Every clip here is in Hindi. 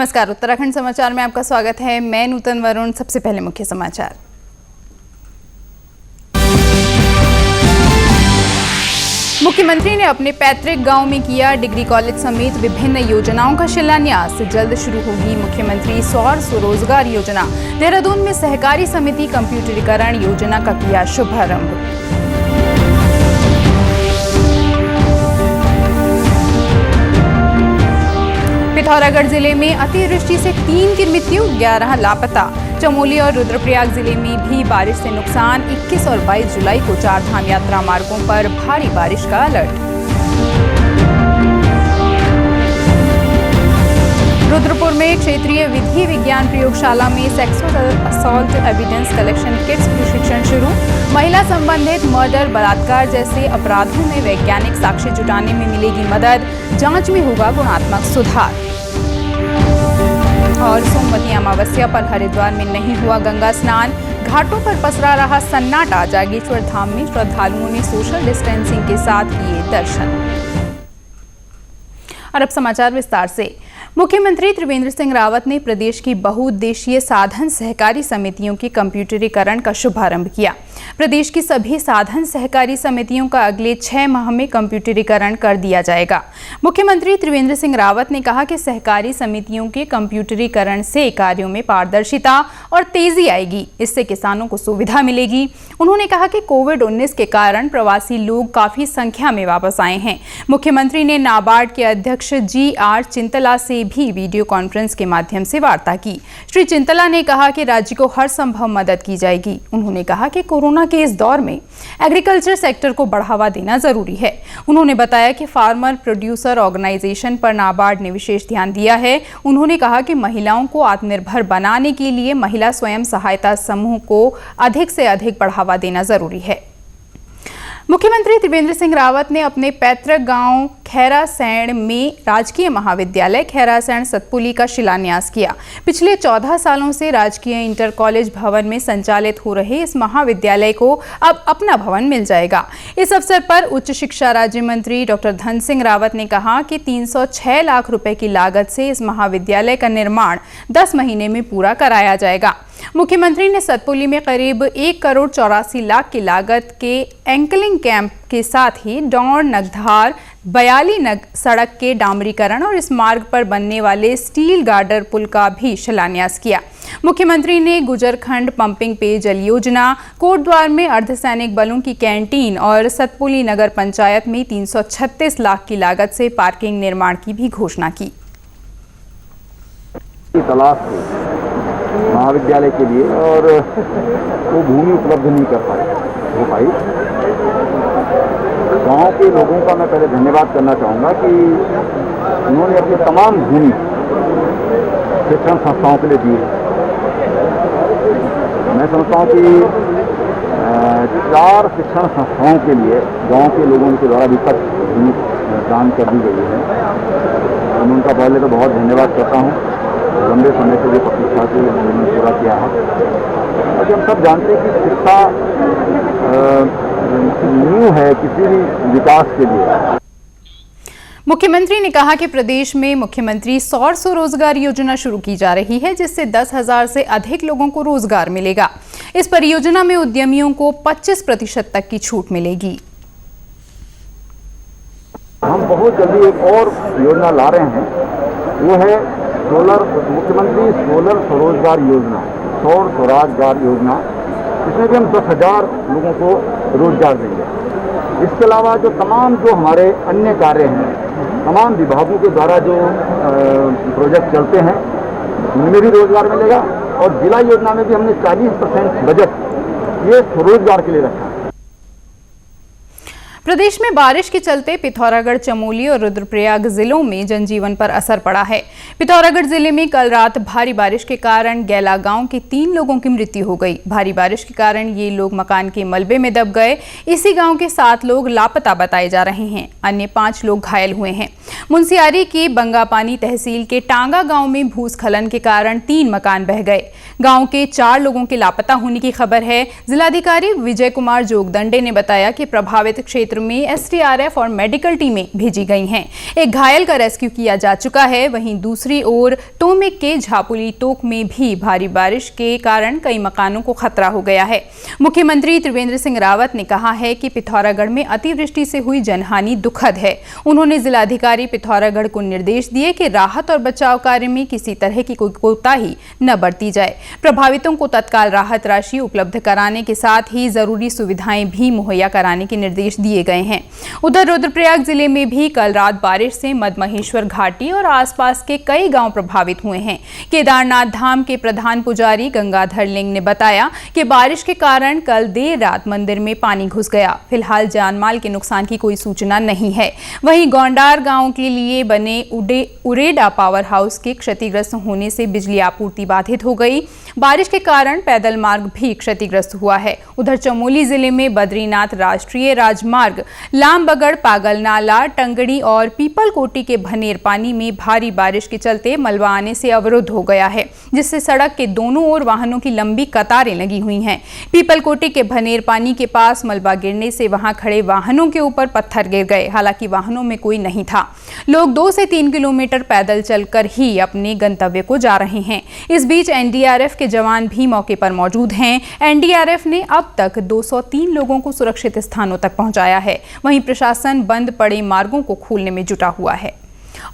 नमस्कार, उत्तराखंड समाचार में आपका स्वागत है। मैं नूतन वरुण। सबसे पहले मुख्य समाचार। मुख्यमंत्री ने अपने पैतृक गांव में किया डिग्री कॉलेज समेत विभिन्न योजनाओं का शिलान्यास। जल्द शुरू होगी मुख्यमंत्री सौर स्वरोजगार योजना। देहरादून में सहकारी समिति कंप्यूटरीकरण योजना का किया शुभारंभ। पिथौरागढ़ जिले में अतिवृष्टि से 3 की मृत्यु, 11 लापता। चमोली और रुद्रप्रयाग जिले में भी बारिश से नुकसान। 21 और 22 जुलाई को 4 धाम यात्रा मार्गों पर भारी बारिश का अलर्ट। रुद्रपुर में क्षेत्रीय विधि विज्ञान प्रयोगशाला में sexual assault evidence collection kits प्रशिक्षण शुरू। महिला संबंधित मर्डर, बलात्कार जैसे अपराधों में वैज्ञानिक साक्ष्य जुटाने में मिलेगी मदद। जांच में होगा गुणात्मक सुधार। और सोमवती अमावस्या पर हरिद्वार में नहीं हुआ गंगा स्नान। घाटों पर पसरा रहा सन्नाटा। जागेश्वर धाम में श्रद्धालुओं ने सोशल डिस्टेंसिंग के साथ किए दर्शन। और अब समाचार विस्तार से। मुख्यमंत्री त्रिवेंद्र सिंह रावत ने प्रदेश की बहुउद्देशीय साधन सहकारी समितियों के कंप्यूटरीकरण का शुभारंभ किया। प्रदेश की सभी साधन सहकारी समितियों का अगले 6 माह में कंप्यूटरीकरण कर दिया जाएगा। मुख्यमंत्री त्रिवेंद्र सिंह रावत ने कहा कि सहकारी समितियों के कंप्यूटरीकरण से कार्यों में पारदर्शिता और तेजी आएगी। इससे किसानों को सुविधा मिलेगी। उन्होंने कहा कि कोविड-19 के कारण प्रवासी लोग काफी संख्या में वापस आए हैं। मुख्यमंत्री ने नाबार्ड के अध्यक्ष GR चिंतला से भी वीडियो कॉन्फ्रेंस के माध्यम से वार्ता की। श्री चिंतला ने कहा कि राज्य को हर संभव मदद की जाएगी। उन्होंने कहा कि कोरोना के इस दौर में एग्रीकल्चर सेक्टर को बढ़ावा देना जरूरी है। उन्होंने बताया कि फार्मर प्रोड्यूसर ऑर्गेनाइजेशन पर नाबार्ड ने विशेष ध्यान दिया है। उन्होंने कहा कि महिलाओं को आत्मनिर्भर बनाने के लिए महिला स्वयं सहायता समूह को अधिक से अधिक बढ़ावा देना जरूरी है। मुख्यमंत्री त्रिवेंद्र सिंह रावत ने अपने पैतृक गांव खैरासैंण में राजकीय महाविद्यालय खैरासैंण सतपुली का शिलान्यास किया। पिछले 14 सालों से राजकीय इंटर कॉलेज भवन में संचालित हो रहे इस महाविद्यालय को अब अपना भवन मिल जाएगा। इस अवसर पर उच्च शिक्षा राज्य मंत्री डॉक्टर धन सिंह रावत ने कहा कि 306 लाख रुपए की लागत से इस महाविद्यालय का निर्माण 10 महीने में पूरा कराया जाएगा। मुख्यमंत्री ने सतपुली में करीब 1 करोड़ 84 लाख की लागत के एंकलिंग कैंप के साथ ही डौड़ नगधार 42 सड़क के डामरीकरण और इस मार्ग पर बनने वाले स्टील गार्डर पुल का भी शिलान्यास किया। मुख्यमंत्री ने गुजरखंड पंपिंग पेयजल योजना, कोटद्वार में अर्धसैनिक बलों की कैंटीन और सतपुली नगर पंचायत में 336 लाख की लागत से पार्किंग निर्माण की भी घोषणा की। महाविद्यालय के लिए और वो भूमि उपलब्ध नहीं कर हो पाई। गांव के लोगों का मैं पहले धन्यवाद करना चाहूँगा कि उन्होंने अपनी तमाम भूमि शिक्षण संस्थाओं के लिए दी है। मैं समझता हूँ कि 4 शिक्षण संस्थाओं के लिए गांव के लोगों के द्वारा अभी तक भूमि दान कर दी गई है। मैं उनका पहले तो बहुत धन्यवाद करता हूँ। लंबे समय से जो प्रतीक्षा से उन्होंने पूरा किया है। और हम सब जानते हैं कि शिक्षा नींव है किसी भी विकास के लिए। मुख्यमंत्री ने कहा कि प्रदेश में मुख्यमंत्री सौर स्वरोजगार योजना शुरू की जा रही है, जिससे 10,000 से अधिक लोगों को रोजगार मिलेगा। इस परियोजना में उद्यमियों को 25% तक की छूट मिलेगी। हम बहुत जल्दी एक और योजना ला रहे हैं, वो है मुख्यमंत्री सोलर स्वरोजगार योजना, सौर स्वरोजगार योजना। इसमें भी हम 10,000 लोगों को रोजगार देंगे। इसके अलावा जो हमारे अन्य कार्य हैं, तमाम विभागों के द्वारा जो प्रोजेक्ट चलते हैं, उनमें भी रोजगार मिलेगा। और जिला योजना में भी हमने 40% बजट ये स्वरोजगार के लिए रखा है। प्रदेश में बारिश के चलते पिथौरागढ़, चमोली और रुद्रप्रयाग जिलों में जनजीवन पर असर पड़ा है। पिथौरागढ़ जिले में कल रात भारी बारिश के कारण गैला गांव के 3 लोगों की मृत्यु हो गई। भारी बारिश के कारण ये लोग मकान के मलबे में दब गए। इसी गांव के 7 लोग लापता बताए जा रहे हैं। अन्य 5 लोग घायल हुए हैं। मुंसियारी की बंगापानी तहसील के टांगा गांव में भूस्खलन के कारण 3 मकान बह गए। गांव के 4 लोगों के लापता होने की खबर है। जिलाधिकारी विजय कुमार जोगदंडे ने बताया कि प्रभावित क्षेत्र क्षेत्र में एसडीआरएफ और मेडिकल टीमें भेजी गई हैं। एक घायल का रेस्क्यू किया जा चुका है। वहीं दूसरी ओर टोमिक के झापुली तोक में भी भारी बारिश के कारण कई मकानों को खतरा हो गया है। मुख्यमंत्री त्रिवेंद्र सिंह रावत ने कहा है कि पिथौरागढ़ में अतिवृष्टि से हुई जनहानि दुखद है। उन्होंने जिलाधिकारी पिथौरागढ़ को निर्देश दिए कि राहत और बचाव कार्य में किसी तरह की कोई कोताही न बरती जाए। प्रभावितों को तत्काल राहत राशि उपलब्ध कराने के साथ ही जरूरी सुविधाएं भी मुहैया कराने के निर्देश दिए गए हैं। उधर रुद्रप्रयाग जिले में भी कल रात बारिश से मदमहेश्वर घाटी और आसपास के कई गांव प्रभावित हुए हैं। केदारनाथ धाम के प्रधान पुजारी गंगाधर लिंग ने बताया कि बारिश के कारण कल देर रात मंदिर में पानी घुस गया। फिलहाल जानमाल के नुकसान की कोई सूचना नहीं है। वहीं गोंडार गांव के लिए बने उरेडा पावर हाउस के क्षतिग्रस्त होने से बिजली आपूर्ति बाधित हो गई। बारिश के कारण पैदल मार्ग भी क्षतिग्रस्त हुआ है। उधर चमोली जिले में बद्रीनाथ राष्ट्रीय राजमार्ग लामबगड़ पागलनाला टंगड़ी और पीपलकोटी के भनेर पानी में भारी बारिश के चलते मलबा आने से अवरुद्ध हो गया है, जिससे सड़क के दोनों ओर वाहनों की लंबी कतारें लगी हुई हैं। पीपलकोटी के भनेर पानी के पास मलबा गिरने से वहां खड़े वाहनों के ऊपर पत्थर गिर गए। हालांकि वाहनों में कोई नहीं था। लोग 2 से 3 किलोमीटर पैदल चलकर ही अपने गंतव्य को जा रहे हैं। इस बीच एनडीआरएफ के जवान भी मौके पर मौजूद हैं। एनडीआरएफ ने अब तक 203 लोगों को सुरक्षित स्थानों तक पहुंचाया है। वहीं प्रशासन बंद पड़े मार्गों को खोलने में जुटा हुआ है।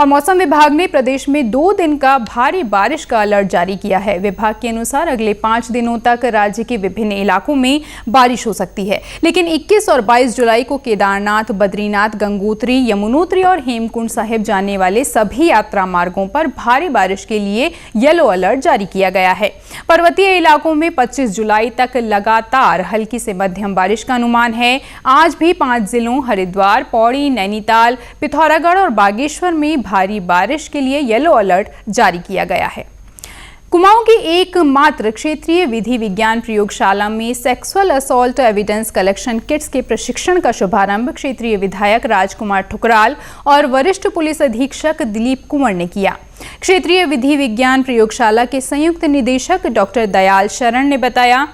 और मौसम विभाग ने प्रदेश में 2 दिन का भारी बारिश का अलर्ट जारी किया है। विभाग के अनुसार अगले 5 दिनों तक राज्य के विभिन्न इलाकों में बारिश हो सकती है, लेकिन 21 और 22 जुलाई को केदारनाथ, बद्रीनाथ, गंगोत्री, यमुनोत्री और हेमकुंड साहिब जाने वाले सभी यात्रा मार्गों पर भारी बारिश के लिए येलो अलर्ट जारी किया गया है। पर्वतीय इलाकों में 25 जुलाई तक लगातार हल्की से मध्यम बारिश का अनुमान है। आज भी 5 जिलों हरिद्वार, पौड़ी, नैनीताल, पिथौरागढ़ और बागेश्वर में भारी बारिश के लिए येलो अलर्ट जारी किया गया है। कुमाऊं की एकमात्र क्षेत्रीय विधि विज्ञान प्रयोगशाला में sexual assault evidence collection kits के प्रशिक्षण का शुभारंभ क्षेत्रीय विधायक राजकुमार ठुकराल और वरिष्ठ पुलिस अधीक्षक दिलीप कुंवर ने किया। क्षेत्रीय विधि विज्ञान प्रयोगशाला के संयुक्त निदेशक डॉक्टर दयाल शरण ने बताया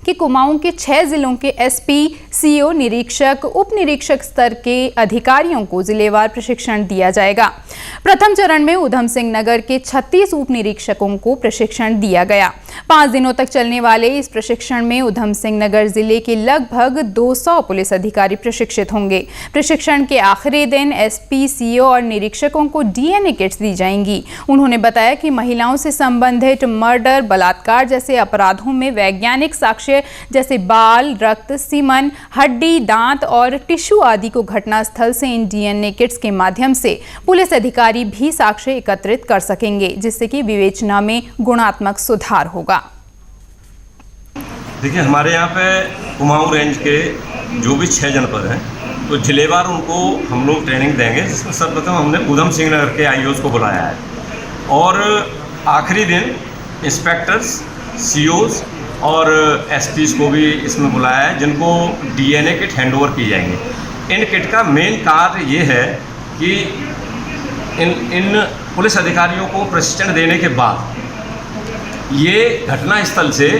कि कुमाऊं के 6 जिलों के एसपी, सीओ, निरीक्षक, उप निरीक्षक स्तर के अधिकारियों को जिलेवार प्रशिक्षण दिया जाएगा। प्रथम चरण में उधम सिंह नगर के 36 उप निरीक्षकों को प्रशिक्षण दिया गया। 5 दिनों तक चलने वाले इस प्रशिक्षण में उधम सिंह नगर जिले के लगभग 200 पुलिस अधिकारी प्रशिक्षित होंगे। प्रशिक्षण के आखिरी दिन एसपी, सीओ और निरीक्षकों को डीएनए किट्स दी जाएंगी। उन्होंने बताया कि महिलाओं से संबंधित मर्डर, बलात्कार जैसे अपराधों में वैज्ञानिक साक्ष्य जैसे बाल, रक्त, सीमन, हड्डी, दांत और टिश्यू आदि को घटनास्थल से इन डीएनए किट्स के माध्यम से पुलिस अधिकारी भी साक्ष्य एकत्रित कर सकेंगे, जिससे कि विवेचना में गुणात्मक सुधार होगा। देखिए, हमारे यहाँ पे कुमाऊं रेंज के जो भी 6 जनपद हैं, तो जिलेवार उनको हम लोग ट्रेनिंग देंगे, जिसमें सर्वप्रथम हमने उधम सिंह नगर के आईओज़ को बुलाया है और आखिरी दिन इंस्पेक्टर्स, सीओज़ और एसपीज को भी इसमें बुलाया है, जिनको डीएनए किट हैंडओवर की जाएंगी। इन किट का मेन कार्य ये है कि इन पुलिस अधिकारियों को प्रशिक्षण देने के बाद ये घटनास्थल से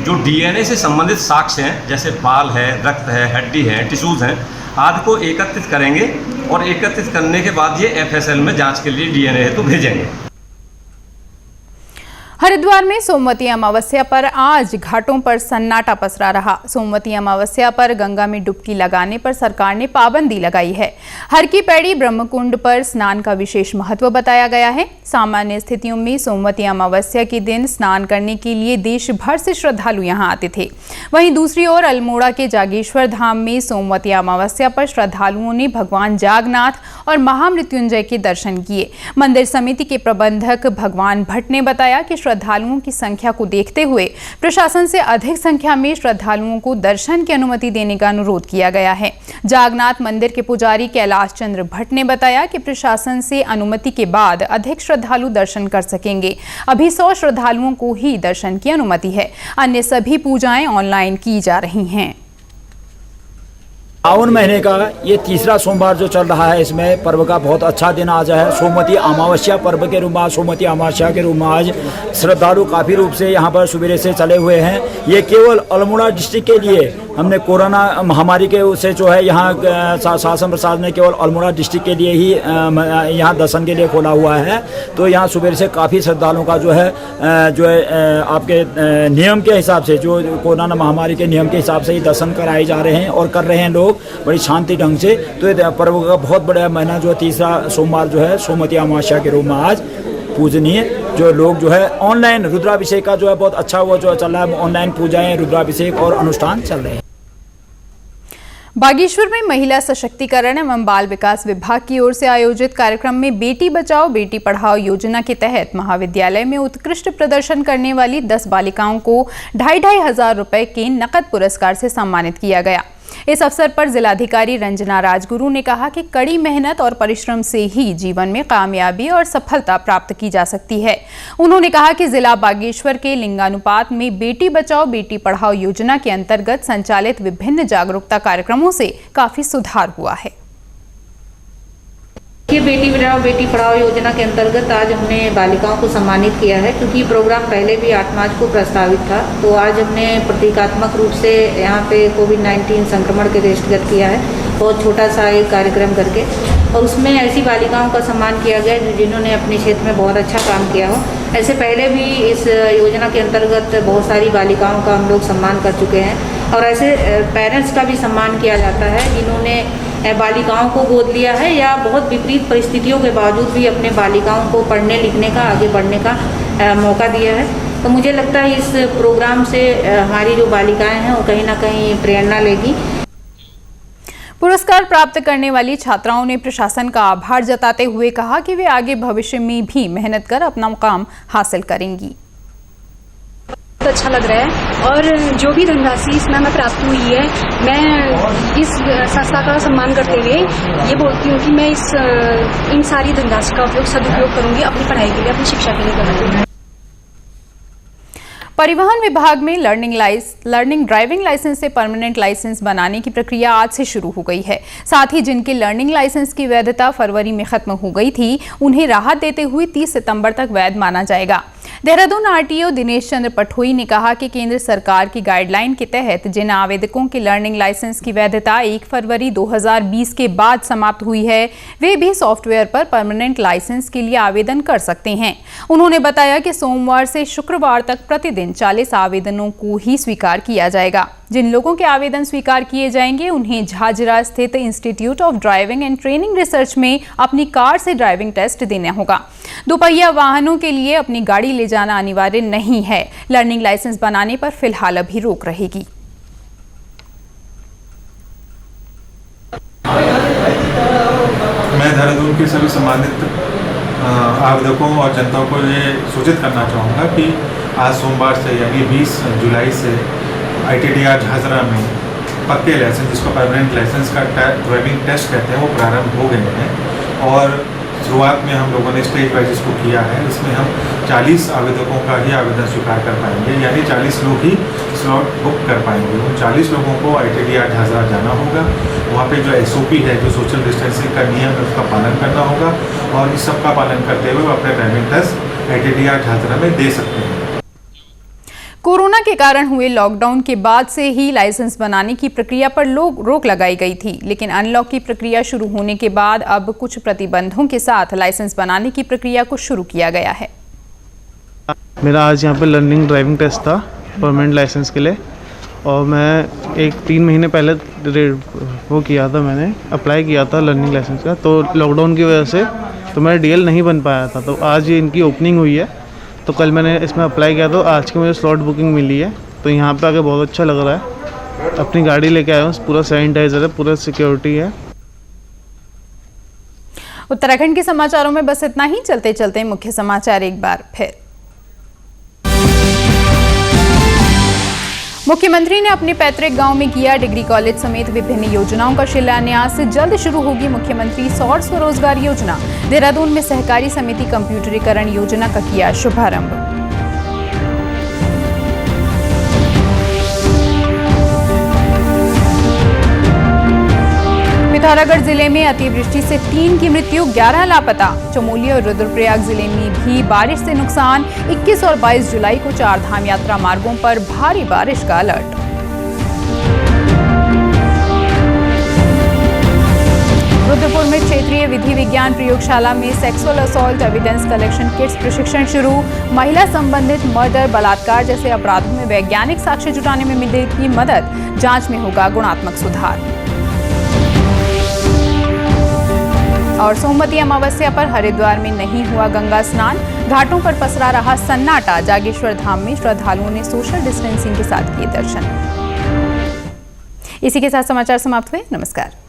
जो डीएनए से संबंधित साक्ष्य हैं, जैसे बाल है, रक्त है, हड्डी है, टिश्यूज़ हैं, आदि को एकत्रित करेंगे और एकत्रित करने के बाद ये एफएसएल में जांच के लिए डीएनए हेतु भेजेंगे। हरिद्वार में सोमवती अमावस्या पर आज घाटों पर सन्नाटा पसरा रहा। सोमवती अमावस्या पर गंगा में डुबकी लगाने पर सरकार ने पाबंदी लगाई है। हर की पैड़ी ब्रह्मकुंड पर स्नान का विशेष महत्व बताया गया है। सामान्य स्थितियों में सोमवती अमावस्या के दिन स्नान करने के लिए देश भर से श्रद्धालु यहां आते थे। वहीं दूसरी ओर अल्मोड़ा के जागेश्वर धाम में सोमवती अमावस्या पर श्रद्धालुओं ने भगवान जागनाथ और महामृत्युंजय के दर्शन किए। मंदिर समिति के प्रबंधक भगवान भट्ट ने बताया कि श्रद्धालुओं की संख्या को देखते हुए प्रशासन से अधिक संख्या में श्रद्धालुओं को दर्शन की अनुमति देने का अनुरोध किया गया है। जागनाथ मंदिर के पुजारी कैलाश चंद्र भट्ट ने बताया कि प्रशासन से अनुमति के बाद अधिक श्रद्धालु दर्शन कर सकेंगे। अभी 100 श्रद्धालुओं को ही दर्शन की अनुमति है। अन्य सभी पूजाएं ऑनलाइन की जा रही हैं। सावन महीने का ये तीसरा सोमवार जो चल रहा है, इसमें पर्व का बहुत अच्छा दिन आज है। सोमवती अमावस्या पर्व के रूप में सोमवती अमावस्या के रूप में आज श्रद्धालु काफ़ी रूप से यहाँ पर सुबह से चले हुए हैं। ये केवल अल्मोड़ा डिस्ट्रिक्ट के लिए हमने कोरोना महामारी के उससे जो है यहाँ शासन प्रशासन ने केवल अल्मोड़ा डिस्ट्रिक्ट के लिए ही यहाँ दर्शन के लिए खोला हुआ है। तो यहाँ सुबह से काफ़ी श्रद्धालुओं का जो है आपके नियम के हिसाब से, जो कोरोना महामारी के नियम के हिसाब से ही दर्शन कराए जा रहे हैं और कर रहे हैं लोग बड़ी शांति ढंग से। तो ये पर्व का बहुत बड़ा महीना जो तीसरा सोमवार जो है सोमवती अमावस्या के रूप में आज पूजनीय जो लोग जो है ऑनलाइन रुद्राभिषेक का जो है बहुत अच्छा वो जो चल रहा है, ऑनलाइन पूजाएं रुद्राभिषेक और अनुष्ठान चल रहे हैं। बागेश्वर में महिला सशक्तिकरण एवं बाल विकास विभाग की ओर से आयोजित कार्यक्रम में बेटी बचाओ बेटी पढ़ाओ योजना के तहत महाविद्यालय में उत्कृष्ट प्रदर्शन करने वाली 10 बालिकाओं को 2,500 रुपए के नकद पुरस्कार से सम्मानित किया गया। इस अवसर पर जिलाधिकारी रंजना राजगुरु ने कहा कि कड़ी मेहनत और परिश्रम से ही जीवन में कामयाबी और सफलता प्राप्त की जा सकती है। उन्होंने कहा कि जिला बागेश्वर के लिंगानुपात में बेटी बचाओ बेटी पढ़ाओ योजना के अंतर्गत संचालित विभिन्न जागरूकता कार्यक्रमों से काफी सुधार हुआ है। ये बेटी बचाओ बेटी पढ़ाओ योजना के अंतर्गत आज हमने बालिकाओं को सम्मानित किया है, क्योंकि प्रोग्राम पहले भी 8 मार्च को प्रस्तावित था। तो आज हमने प्रतीकात्मक रूप से यहाँ पे कोविड-19 संक्रमण के दृष्टिगत किया है, बहुत छोटा सा एक कार्यक्रम करके, और उसमें ऐसी बालिकाओं का सम्मान किया गया जिन्होंने अपने क्षेत्र में बहुत अच्छा काम किया हो। ऐसे पहले भी इस योजना के अंतर्गत बहुत सारी बालिकाओं का हम लोग सम्मान कर चुके हैं, और ऐसे पेरेंट्स का भी सम्मान किया जाता है जिन्होंने बालिकाओं को गोद लिया है या बहुत विपरीत परिस्थितियों के बावजूद भी अपने बालिकाओं को पढ़ने लिखने का, आगे बढ़ने का मौका दिया है। तो मुझे लगता है इस प्रोग्राम से हमारी जो बालिकाएं हैं वो कहीं ना कहीं प्रेरणा लेगी। पुरस्कार प्राप्त करने वाली छात्राओं ने प्रशासन का आभार जताते हुए कहा कि वे आगे भविष्य में भी मेहनत कर अपना मुकाम हासिल करेंगी। बहुत अच्छा लग रहा है, और जो भी धनराशि इसमें हमें प्राप्त हुई है, मैं इस संस्था का सम्मान करते हुए ये बोलती हूँ कि मैं इन सारी धनराशि का सदुपयोग करूंगी अपनी पढ़ाई के लिए, अपनी शिक्षा के लिए करूंगी। परिवहन विभाग में लर्निंग ड्राइविंग लाइसेंस से परमानेंट लाइसेंस बनाने की प्रक्रिया आज से शुरू हो गई है। साथ ही जिनके लर्निंग लाइसेंस की वैधता फरवरी में खत्म हो गई थी, उन्हें राहत देते हुए 30 सितंबर तक वैध माना जाएगा। देहरादून आरटीओ दिनेश चंद्र पठोई ने कहा कि केंद्र सरकार की गाइडलाइन के तहत जिन आवेदकों के लर्निंग लाइसेंस की वैधता 1 फरवरी 2020 के बाद समाप्त हुई है, वे भी सॉफ्टवेयर पर परमानेंट लाइसेंस के लिए आवेदन कर सकते हैं। उन्होंने बताया कि सोमवार से शुक्रवार तक प्रतिदिन 40 आवेदनों को ही स्वीकार किया जाएगा। जिन लोगों के आवेदन स्वीकार किए जाएंगे, उन्हें झाझरा स्थित institute of driving and training research में अपनी कार से ड्राइविंग टेस्ट देना होगा। दोपहिया वाहनों के लिए अपनी गाड़ी ले जाना अनिवार्य नहीं है। लर्निंग लाइसेंस बनाने पर फिलहाल अभी रोक रहेगी। मैं देहरादून के सभी सम्मानित आवेदकों और जनता को ये सूचित करना चाहूँगा कि आज सोमवार से यानी 20 जुलाई से ITDR झाझरा में पक्के लाइसेंस, जिसको परमानेंट लाइसेंस का ड्राइविंग टेस्ट कहते हैं, वो प्रारंभ हो गए हैं। और शुरुआत में हम लोगों ने स्टेज वाइज इसको किया है। इसमें हम 40 आवेदकों का ही आवेदन स्वीकार कर पाएंगे, यानी 40 लोग ही स्लॉट बुक कर पाएंगे। उन 40 लोगों को ITDR झाझरा जाना होगा। वहाँ पे जो SOP है, जो सोशल डिस्टेंसिंग का नियम है, उसका पालन करना होगा, और इस सब का पालन करते हुए अपने ड्राइविंग टेस्ट ITDR झाझरा में दे सकते हैं। कोरोना के कारण हुए लॉकडाउन के बाद से ही लाइसेंस बनाने की प्रक्रिया पर रोक लगाई गई थी, लेकिन अनलॉक की प्रक्रिया शुरू होने के बाद अब कुछ प्रतिबंधों के साथ लाइसेंस बनाने की प्रक्रिया को शुरू किया गया है। मेरा आज यहाँ पे लर्निंग ड्राइविंग टेस्ट था परमानेंट लाइसेंस के लिए, और मैं 3 महीने पहले वो किया था, मैंने अप्लाई किया था लर्निंग लाइसेंस का। तो लॉकडाउन की वजह से तो मेरा DL नहीं बन पाया था। तो आज ये इनकी ओपनिंग हुई है, तो कल मैंने इसमें अप्लाई किया, तो आज की मुझे स्लॉट बुकिंग मिली है। तो यहाँ पे आके बहुत अच्छा लग रहा है। अपनी गाड़ी लेके आया हूँ, पूरा सैनिटाइजर है, पूरा सिक्योरिटी है। उत्तराखंड के समाचारों में बस इतना ही। चलते चलते मुख्य समाचार एक बार फिर। मुख्यमंत्री ने अपने पैतृक गांव में किया डिग्री कॉलेज समेत विभिन्न योजनाओं का शिलान्यास। जल्द शुरू होगी मुख्यमंत्री सौर स्वरोजगार योजना। देहरादून में सहकारी समिति कंप्यूटरीकरण योजना का किया शुभारंभ। पिथौरागढ़ जिले में अतिवृष्टि से 3 की मृत्यु, 11 लापता। चमोली और रुद्रप्रयाग जिले में भी बारिश से नुकसान। 21 और 22 जुलाई को 4 धाम यात्रा मार्गों पर भारी बारिश का अलर्ट। रुद्रपुर में क्षेत्रीय विधि विज्ञान प्रयोगशाला में sexual assault evidence collection kits प्रशिक्षण शुरू। महिला संबंधित मर्डर, बलात्कार जैसे अपराधों में वैज्ञानिक साक्ष्य जुटाने में मिलेगी मदद। जांच में होगा गुणात्मक सुधार। और सोमवती अमावस्या पर हरिद्वार में नहीं हुआ गंगा स्नान। घाटों पर पसरा रहा सन्नाटा। जागेश्वर धाम में श्रद्धालुओं ने सोशल डिस्टेंसिंग के साथ किए दर्शन। इसी के साथ समाचार समाप्त हुए। नमस्कार।